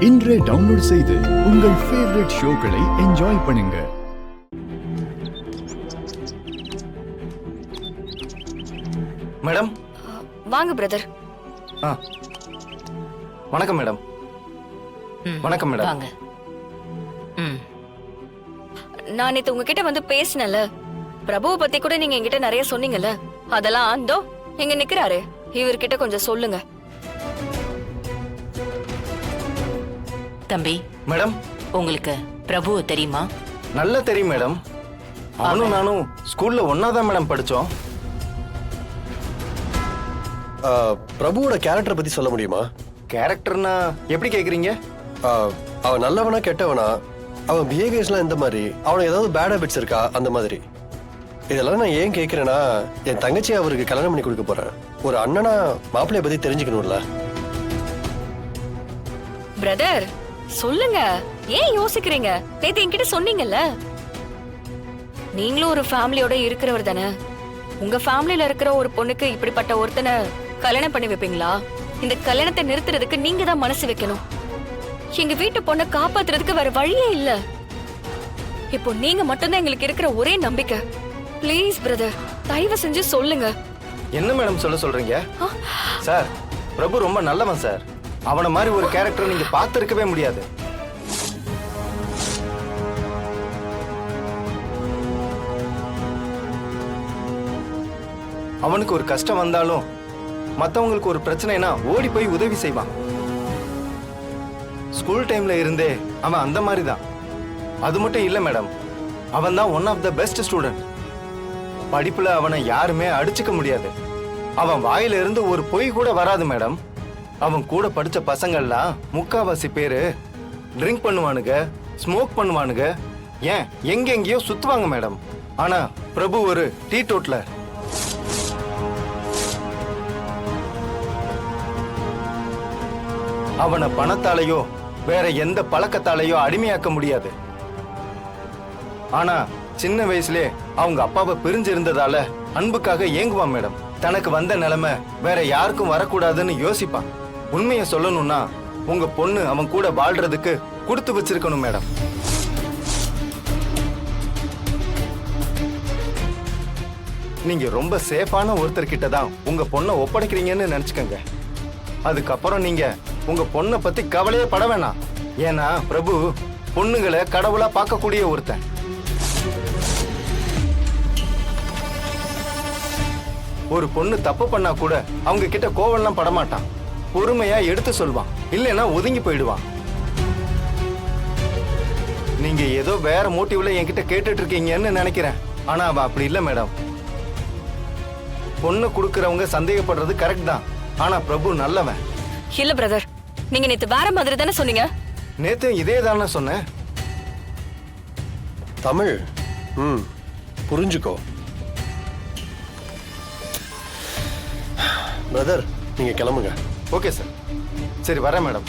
இன்றே டவுன்லோட் செய்து உங்கள் ஃபேவரட் ஷோக்களை என்ஜாய் பண்ணுங்க. மேடம் வாங்க பிரதர். வணக்கம் மேடம். வணக்கம் மேடம். வாங்க. நான் நேத்து உங்ககிட்ட வந்து பேசினல, பிரபுவை பத்தி கூட நீங்க என்கிட்ட நிறைய சொன்னீங்கல்ல, அதெல்லாம் அந்தோ இங்க நிக்கிறாரு, இவர்கிட்ட கொஞ்சம் சொல்லுங்க. தம்பி. மேடம், உங்களுக்கு பிரபு தெரியுமா? நல்லா தெரியும் மேடம். அவனும் நானும் ஸ்கூல்ல ஒன்னாதான் மேடம் படிச்சோம். பிரபுவோட கேரக்டரை பத்தி சொல்ல முடியுமா? கேரக்டர்னா எப்படி கேக்குறீங்க? அவன் நல்லவனா கெட்டவனா, அவன் பிஹேவியர்ஸ்லாம் எந்த மாதிரி, அவனுக்கு ஏதாவது பேட் ஹேபிட்ஸ் இருக்கா அந்த மாதிரி. இதெல்லாம் நான் ஏன் கேட்கிறேன்னா, என் தங்கச்சி அவருக்கு கல்யாணம் பண்ணி கொடுக்க போறேன். ஒரு அண்ணனா மாப்பிள்ளைய பத்தி தெரிஞ்சுக்கணும்ல. பிரதர் சொல்லுங்க, ஏன் யோசிக்கிறீங்க? நேத்து என்கிட்ட சொன்னீங்கல்ல, நீங்களும் ஒரு ஃபேமிலியோட இருக்கிறவர் தானே. உங்க ஃபேமிலில இருக்கிற ஒரு பொண்ணுக்கு இப்படிப்பட்ட ஒருத்தனை கல்யாணம் பண்ணி வைப்பீங்களா? இந்த கல்யாணத்தை நிறுத்துறதுக்கு நீங்க தான் மனசு வைக்கணும். எங்க வீட்டு பொண்ணை காப்பாத்துறதுக்கு வேற வழியே இல்ல. இப்போ நீங்க மட்டும்தான் எங்களுக்கு இருக்கிற ஒரே நம்பிக்கை. ப்ளீஸ் பிரதர், தயவு செஞ்சு சொல்லுங்க. என்ன மேடம் சொல்றீங்க? சார், பிரபு ரொம்ப நல்லவன் சார். அவனை மாதிரி ஒரு கேரக்டர் நீங்க பார்த்திருக்கவே முடியாது. அவனுக்கு ஒரு கஷ்டம் வந்தாலும் மத்தவங்களுக்கு ஒரு பிரச்சனைனா ஓடி போய் உதவி செய்வான். ஸ்கூல் டைம்ல இருந்தே அவன் அந்த மாதிரி தான். அது மட்டும் இல்ல மேடம், அவன் தான் one of the best student. படிப்புல அவனை யாருமே அடிச்சுக்க முடியாது. அவன் வாயில இருந்து ஒரு பொய் கூட வராது மேடம். அவன் கூட படிச்ச பசங்கள்லாம் முக்காவாசி பேரு ட்ரிங்க் பண்ணுவானுங்க, ஸ்மோக் பண்ணுவானுங்க, ஏன் எங்கெங்கயோ சுத்துவாங்க மேடம். ஆனா பிரபு ஒரு டீ டோட்லர். அவனை பணத்தாலேயோ வேற எந்த பழக்கத்தாலேயோ அடிமையாக்க முடியாது. ஆனா சின்ன வயசுலே அவங்க அப்பாவை பிரிஞ்சிருந்ததால அன்புக்காக ஏங்குவான் மேடம். தனக்கு வந்த நிலைமை வேற யாருக்கும் வரக்கூடாதுன்னு யோசிப்பான். உண்மையை சொல்லணும்னா உங்க பொண்ணு அவன் கூட வாழ்றதுக்கு கொடுத்து வச்சிருக்கணும் மேடம். நீங்க ரொம்ப சேஃபான ஒருத்தர்கிட்ட தான் உங்க பொண்ணை ஒப்படைக்கிறீங்கன்னு நினைச்சுக்கங்க. அதுக்கப்புறம் நீங்க உங்க பொண்ணை பத்தி கவலையே பட வேணாம். ஏன்னா பிரபு பொண்ணுங்களை கடவுளா பார்க்கக்கூடிய ஒருத்தன். ஒரு பொண்ணு தப்பு பண்ணா கூட அவங்க கிட்ட கோவம்லாம் படமாட்டான். பொறுமையா எடுத்து சொல்வான், இல்லைன்னா ஒதுங்கி போயிடுவான். நீங்க ஏதோ வேற மோட்டிவ்ல என்கிட்ட கேட்டுட்டு இருக்கீங்கன்னு நினைக்கிறேன். ஆனா அவ அப்படி இல்ல மேடம். பொண்ணு கொடுக்கறவங்க சந்தேகப்படுறது கரெக்ட் தான். ஆனா பிரபு நல்லவன். இல்ல பிரதர், நீங்க நேத்து வேற மாதிரி தானே சொன்னீங்க. நேத்து இதே தானே சொன்னேன். தமிழ் புரிஞ்சுக்கோ பிரதர். நீங்க கிளம்புங்க. Okay sir. சரி வரேன் மேடம்.